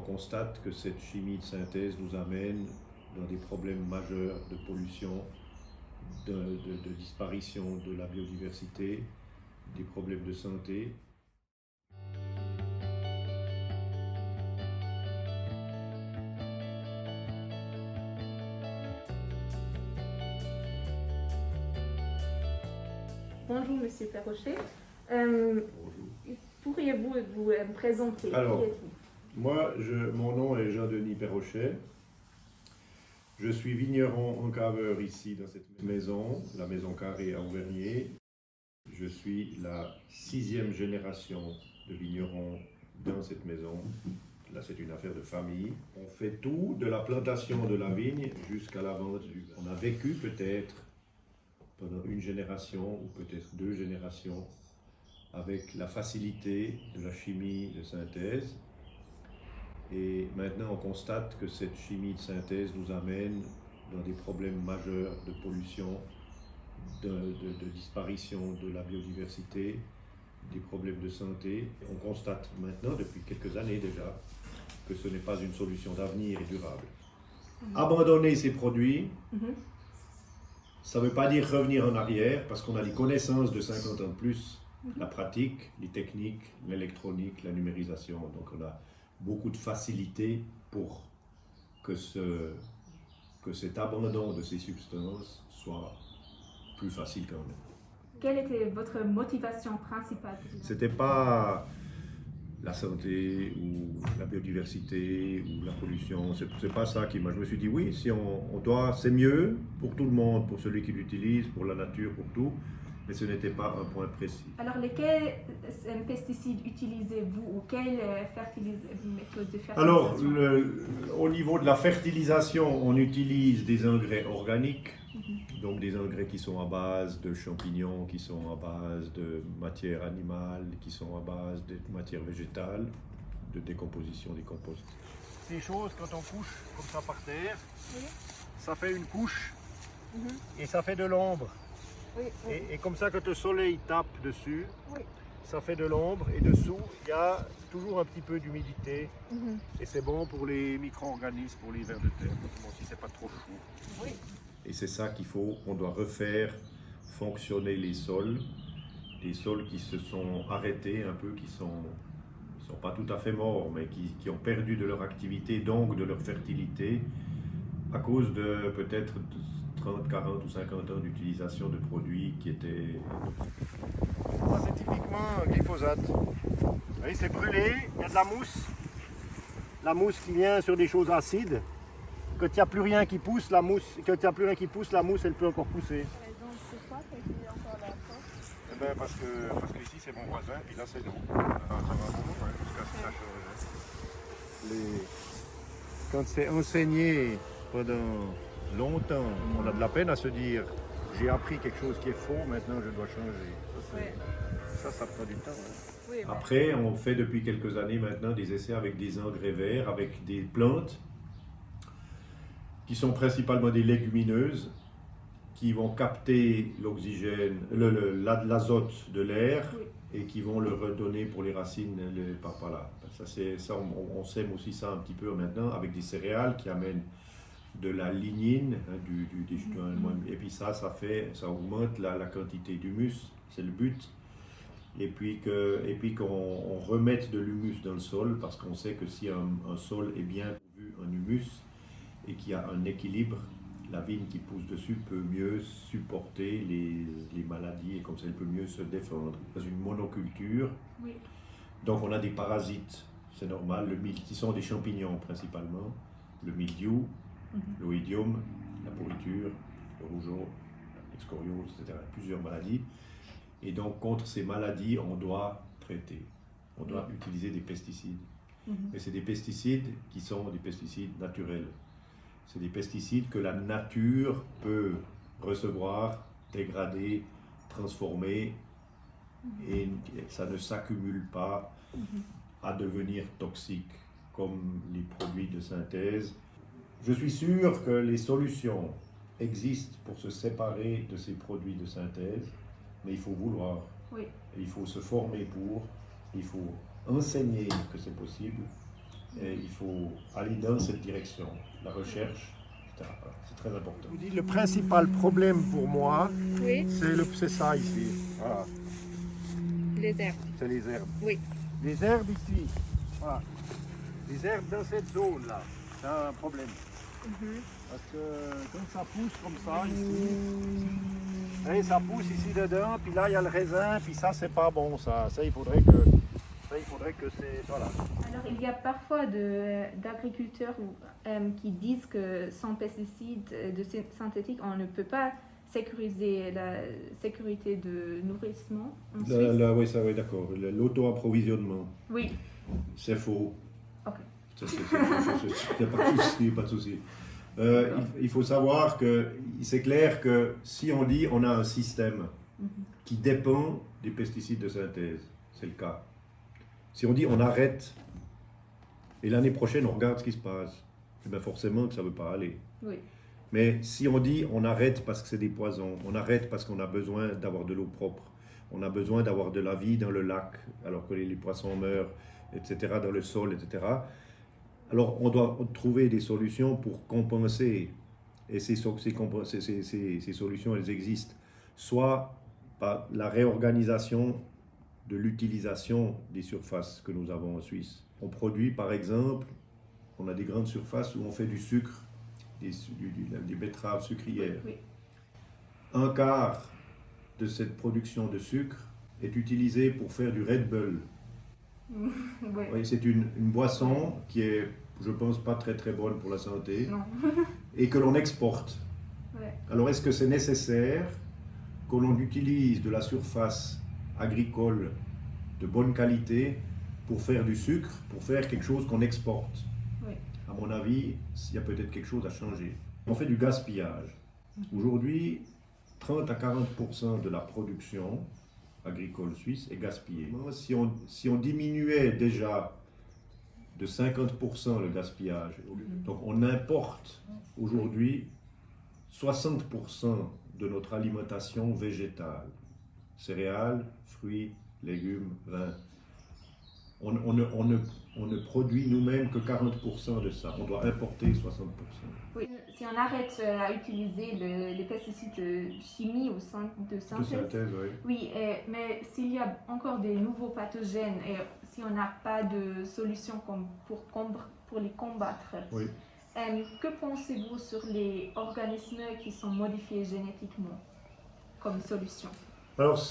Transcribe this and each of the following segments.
constate que cette chimie de synthèse nous amène dans des problèmes majeurs de pollution, de disparition de la biodiversité, des problèmes de santé. Bonjour Monsieur Perrochet. Bonjour. Pourriez-vous vous présenter? Alors, Qui êtes-vous? Moi, mon nom est Jean-Denis Perrochet. Je suis vigneron encaveur ici dans cette maison, la maison Carré à Auvergne. Je suis la 6e génération de vignerons dans cette maison. Là, c'est une affaire de famille. On fait tout, de la plantation de la vigne jusqu'à la vente du vin. On a vécu peut-être pendant une génération ou peut-être 2 générations avec la facilité de la chimie de synthèse. Et maintenant, on constate que cette chimie de synthèse nous amène dans des problèmes majeurs de pollution, de disparition de la biodiversité, des problèmes de santé. On constate maintenant, depuis quelques années déjà, que ce n'est pas une solution d'avenir et durable. Abandonner ces produits, ça ne veut pas dire revenir en arrière, parce qu'on a les connaissances de 50 ans de plus, la pratique, les techniques, l'électronique, la numérisation. Donc on a beaucoup de facilité pour que cet abandon de ces substances soit plus facile quand même. Quelle était votre motivation principale? C'était pas la santé ou la biodiversité ou la pollution, c'est pas ça qui m'a. Je me suis dit oui, si on doit, c'est mieux pour tout le monde, pour celui qui l'utilise, pour la nature, pour tout, mais ce n'était pas un point précis. Alors, lesquels pesticides utilisez-vous ou quelle méthode de fertilisation? Alors, au niveau de la fertilisation, on utilise des engrais organiques, donc des engrais qui sont à base de champignons, qui sont à base de matière animale, qui sont à base de matière végétale, de décomposition des composts. Ces choses, quand on couche comme ça par terre, ça fait une couche et ça fait de l'ombre. Et comme ça, quand le soleil tape dessus, ça fait de l'ombre et dessous, il y a toujours un petit peu d'humidité. Et c'est bon pour les micro-organismes, pour les vers de terre, notamment si c'est pas trop chaud. Et c'est ça on doit refaire fonctionner les sols qui se sont arrêtés un peu, qui sont pas tout à fait morts, mais qui ont perdu de leur activité, donc de leur fertilité, à cause de peut-être 30, 40 ou 50 ans d'utilisation de produits qui étaient... Ça c'est typiquement glyphosate. Vous voyez, c'est brûlé, il y a de la mousse. La mousse qui vient sur des choses acides. Quand il n'y a plus rien qui pousse, la mousse, elle peut encore pousser. Donc, c'est quoi qu'il est encore là? Eh ben parce que ici c'est mon voisin, puis là c'est nous. Ça va beaucoup, jusqu'à ce que ça change. Quand c'est enseigné pendant longtemps, on a de la peine à se dire j'ai appris quelque chose qui est faux, maintenant je dois changer. Ça prend du temps. Après, on fait depuis quelques années maintenant des essais avec des engrais verts, avec des plantes qui sont principalement des légumineuses, qui vont capter l'oxygène, l'azote de l'air et qui vont le redonner pour les racines par là. On sème aussi ça un petit peu maintenant avec des céréales qui amènent de la lignine, et puis ça augmente la quantité d'humus, c'est le but. Et puis qu'on remette de l'humus dans le sol, parce qu'on sait que si un sol est bien pourvu en humus et qu'il y a un équilibre, la vigne qui pousse dessus peut mieux supporter les maladies et comme ça elle peut mieux se défendre. Dans une monoculture, donc on a des parasites, c'est normal, qui sont des champignons principalement, le mildiou, l'oïdium, la pourriture, le rougeau, l'excoriose, etc. Plusieurs maladies. Et donc contre ces maladies, on doit traiter, on doit utiliser des pesticides. Mais c'est des pesticides qui sont des pesticides naturels. C'est des pesticides que la nature peut recevoir, dégrader, transformer, et ça ne s'accumule pas à devenir toxique comme les produits de synthèse. Je suis sûr que les solutions existent pour se séparer de ces produits de synthèse, mais il faut vouloir, et il faut se former pour, il faut enseigner que c'est possible, Et il faut aller dans cette direction, la recherche, etc. C'est très important. Je vous dis, le principal problème pour moi, Oui, c'est ça ici. Voilà, les herbes. c'est les herbes. Oui. Les herbes ici, voilà. Les herbes dans cette zone-là, c'est un problème. Parce que quand ça pousse comme ça ici, et ça pousse ici dedans, puis là il y a le raisin, puis ça c'est pas bon ça. Ça il faudrait que c'est. Voilà. Alors, il y a parfois d'agriculteurs qui disent que sans pesticides synthétiques, on ne peut pas sécuriser la sécurité de nourrissement en Suisse. Oui, d'accord. L'auto-approvisionnement, Oui. c'est faux. Ok. Il n'y a pas de souci, pas de souci. Il faut savoir que c'est clair que si on dit on a un système qui dépend des pesticides de synthèse, c'est le cas. Si on dit on arrête et l'année prochaine on regarde ce qui se passe, eh bien forcément que ça ne veut pas aller. Oui. Mais si on dit on arrête parce que c'est des poisons, on arrête parce qu'on a besoin d'avoir de l'eau propre, on a besoin d'avoir de la vie dans le lac alors que les poissons meurent, etc., dans le sol, etc., alors on doit trouver des solutions pour compenser. Et ces solutions, elles existent. Soit par la réorganisation de l'utilisation des surfaces que nous avons en Suisse. On produit par exemple, on a des grandes surfaces où on fait du sucre, des betteraves sucrières. Oui. Un quart de cette production de sucre est utilisé pour faire du Red Bull. Oui. Oui, c'est une boisson qui est, je pense, pas très très bonne pour la santé Non. et que l'on exporte. Ouais. Alors est-ce que c'est nécessaire que l'on utilise de la surface agricole de bonne qualité pour faire du sucre, pour faire quelque chose qu'on exporte? Oui. À mon avis, il y a peut-être quelque chose à changer. On fait du gaspillage. Aujourd'hui, 30 à 40% de la production agricole suisse est gaspillée. Si on diminuait déjà de 50% le gaspillage, donc on importe aujourd'hui 60% de notre alimentation végétale, céréales, fruits, légumes, vins. On ne produit nous-mêmes que 40% de ça. On doit importer 60%. Oui. Si on arrête à utiliser les pesticides de chimie ou de synthèse, oui. oui, mais s'il y a encore des nouveaux pathogènes et si on n'a pas de solution pour les combattre, Oui. Que pensez-vous sur les organismes qui sont modifiés génétiquement comme solution? Alors,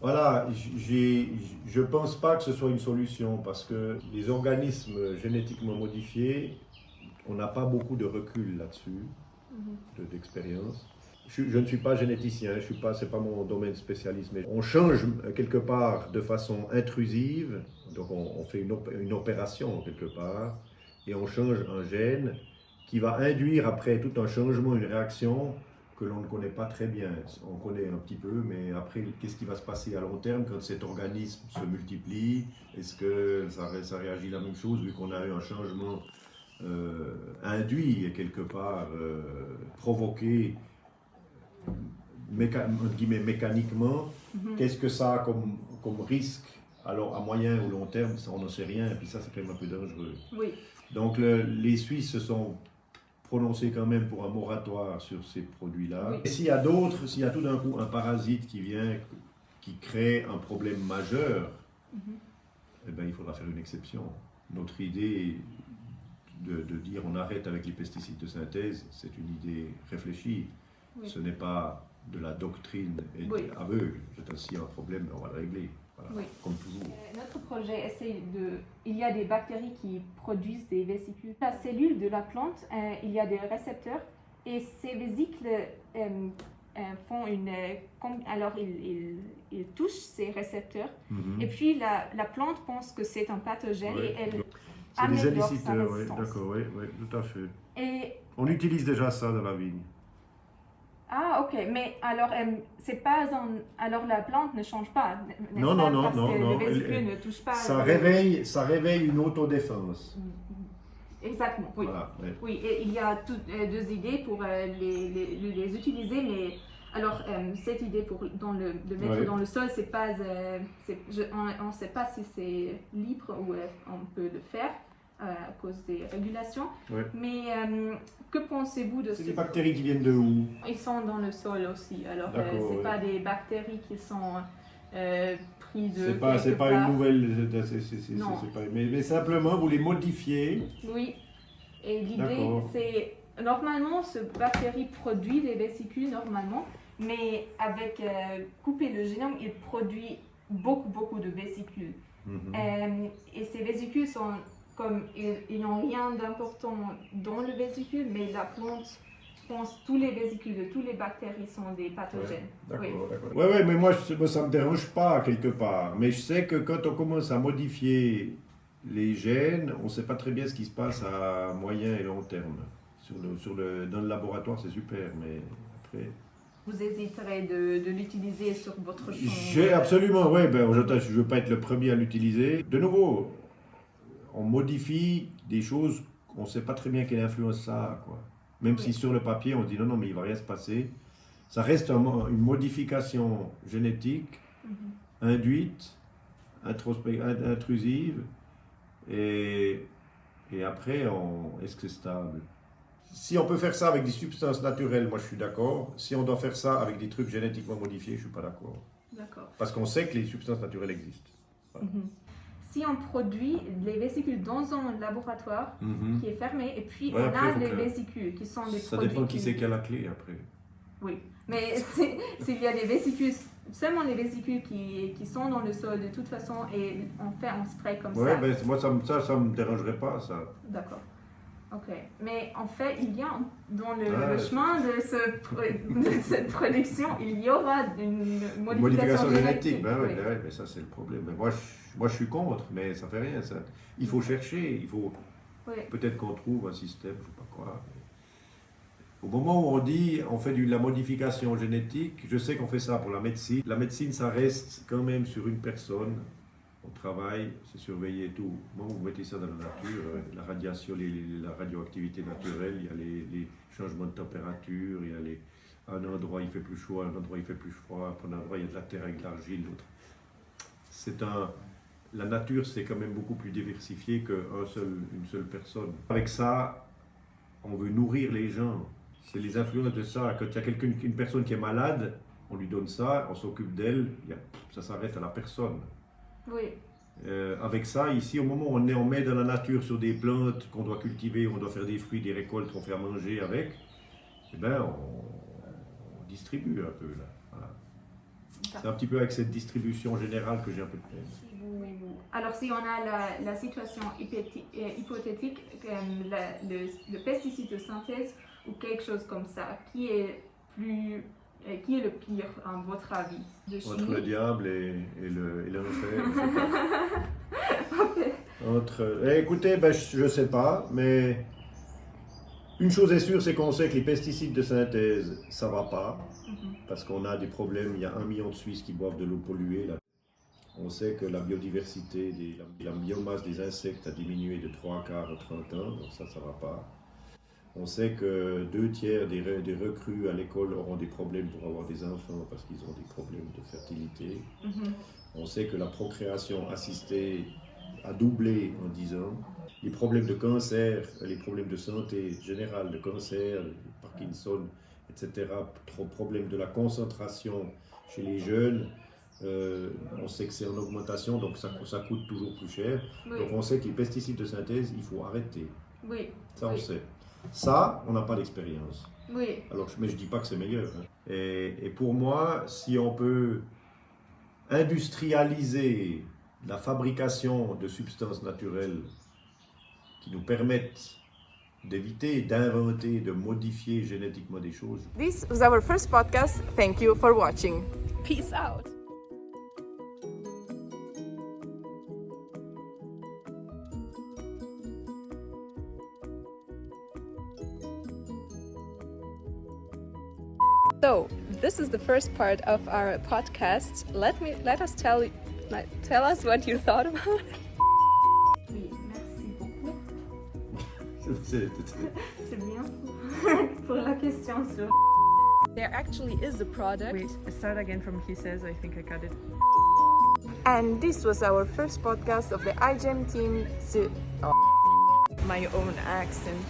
voilà, je ne pense pas que ce soit une solution parce que les organismes génétiquement modifiés, on n'a pas beaucoup de recul là-dessus, d'expérience. Je ne suis pas généticien, c'est pas mon domaine de spécialisme, mais on change quelque part de façon intrusive, donc on fait une opération quelque part, et on change un gène qui va induire après tout un changement, une réaction que l'on ne connaît pas très bien. On connaît un petit peu, mais après, qu'est-ce qui va se passer à long terme quand cet organisme se multiplie? Est-ce que ça réagit la même chose vu qu'on a eu un changement induit et quelque part provoqué mécaniquement? Qu'est-ce que ça a comme risque? Alors à moyen ou long terme, ça, on n'en sait rien, et puis ça c'est quand même un peu dangereux. Oui. Donc les Suisses se sont prononcés quand même pour un moratoire sur ces produits-là. Oui. Et s'il y a tout d'un coup un parasite qui vient, qui crée un problème majeur, eh ben, il faudra faire une exception. Notre idée de dire on arrête avec les pesticides de synthèse, c'est une idée réfléchie. Oui. Ce n'est pas de la doctrine aveugle. C'est ainsi un problème, on va le régler. Voilà, oui. Comme toujours. Notre projet essaie il y a des bactéries qui produisent des vésicules. La cellule de la plante, il y a des récepteurs et ces vésicules font alors ils touchent ces récepteurs et puis la plante pense que c'est un pathogène et elle améliore sa résistance. D'accord, oui, tout à fait. Et on utilise déjà ça dans la vigne. Ah, ok, mais alors, c'est pas alors la plante ne change pas, n'est-ce non, pas? non, Parce non, que non. les vésicules ne touchent pas. Ça réveille une autodéfense. Exactement, oui. Voilà, ouais. Oui, et il y a deux idées pour les utiliser, mais alors cette idée pour de mettre dans le sol, c'est pas, on ne sait pas si c'est libre ou on peut le faire. à cause des régulations. Ouais. Mais que pensez-vous de C'est ces des bactéries qui viennent de où? Ils sont dans le sol aussi. Alors, D'accord, c'est ouais. pas des bactéries qui sont prises de C'est pas quelque une part. nouvelle. Non. Mais simplement, vous les modifiez. Oui. Et l'idée, D'accord. c'est... Normalement, ce bactérie produit des vésicules, normalement. Mais avec couper le génome, il produit beaucoup de vésicules. Et ces vésicules sont comme... Ils n'ont rien d'important dans le vésicule, mais la plante pense tous les vésicules de toutes les bactéries sont des pathogènes. D'accord, Oui. d'accord. Ouais, mais moi, ça me dérange pas quelque part. Mais je sais que quand on commence à modifier les gènes, on ne sait pas très bien ce qui se passe à moyen et long terme. Dans le laboratoire, c'est super, mais après... Vous hésiterez de l'utiliser sur votre champ? J'ai absolument, oui, je ne veux pas être le premier à l'utiliser. De nouveau, on modifie des choses, on ne sait pas très bien quelle influence ça a, quoi. Même si sur le papier, on dit non, mais il ne va rien se passer. Ça reste une modification génétique, induite, intrusive, et après, est-ce que c'est stable? Si on peut faire ça avec des substances naturelles, moi je suis d'accord. Si on doit faire ça avec des trucs génétiquement modifiés, je ne suis pas d'accord. D'accord. Parce qu'on sait que les substances naturelles existent. Voilà. Si on produit les vésicules dans un laboratoire qui est fermé, et puis Ouais, on après, a faut les que- vésicules qui sont des Ça produits dépend qui c'est qui a la clé après. Oui, mais s'il y a des vésicules, seulement les vésicules qui sont dans le sol de toute façon, et on fait un spray comme Ouais, ça. ben, moi ça me dérangerait pas, ça. D'accord. Ok. Mais en fait, il y a dans le Ah, chemin de cette production, il y aura une Modification modification génétique, ben oui. ouais, mais ça c'est le problème. Mais moi je suis contre, mais ça fait rien. Ça. Il faut chercher, il faut Oui. peut-être qu'on trouve un système, je sais pas quoi. Au moment où on dit on fait de la modification génétique, je sais qu'on fait ça pour la médecine. La médecine, ça reste quand même sur une personne. On travaille, c'est surveillé et tout. Moi, vous mettez ça dans la nature, la radiation, la radioactivité naturelle, il y a les changements de température, il y a un endroit il fait plus chaud, un endroit il fait plus froid, un endroit il y a de la terre avec de l'argile, l'autre. La nature, c'est quand même beaucoup plus diversifié qu'une seule personne. Avec ça, on veut nourrir les gens. C'est les influences de ça. Quand il y a une personne qui est malade, on lui donne ça, on s'occupe d'elle, ça s'arrête à la personne. Oui. Avec ça, ici, au moment où on met dans la nature sur des plantes qu'on doit cultiver, on doit faire des fruits, des récoltes qu'on fait à manger avec, eh ben, on distribue un peu là. Voilà. C'est un petit peu avec cette distribution générale que j'ai un peu de peine. Alors, si on a la situation hypothétique, le pesticide de synthèse ou quelque chose comme ça, qui est le pire, à votre avis, de chimie? Entre le diable et l'enfer. Écoutez, je ne sais pas, mais une chose est sûre, c'est qu'on sait que les pesticides de synthèse, ça ne va pas, parce qu'on a des problèmes. Il y a 1 million de Suisses qui boivent de l'eau polluée. Là. On sait que la biodiversité, la biomasse des insectes a diminué de 3/4 en 30 ans, donc ça ne va pas. On sait que 2/3 des recrues à l'école auront des problèmes pour avoir des enfants parce qu'ils ont des problèmes de fertilité. On sait que la procréation assistée a doublé en 10 ans. Les problèmes de cancer, les problèmes de santé générale, de cancer, de Parkinson, etc., problèmes de la concentration chez les jeunes, on sait que c'est en augmentation, donc ça coûte toujours plus cher. Oui. Donc on sait que les pesticides de synthèse, il faut arrêter. Oui. Ça, on Oui. sait. Ça, on n'a pas d'expérience. Oui. Alors, mais je ne dis pas que c'est meilleur. Hein. Et pour moi, si on peut industrialiser la fabrication de substances naturelles qui nous permettent d'éviter, d'inventer, de modifier génétiquement des choses. This was our first podcast. Thank you for watching. Peace out. So, this is the first part of our podcast. Let us tell us what you thought about it. Oui, merci beaucoup. C'est- C'est bien pour la question sur... There actually is a product. Wait, start again from he says, I think I got it. And this was our first podcast of the iGEM team. my own accent.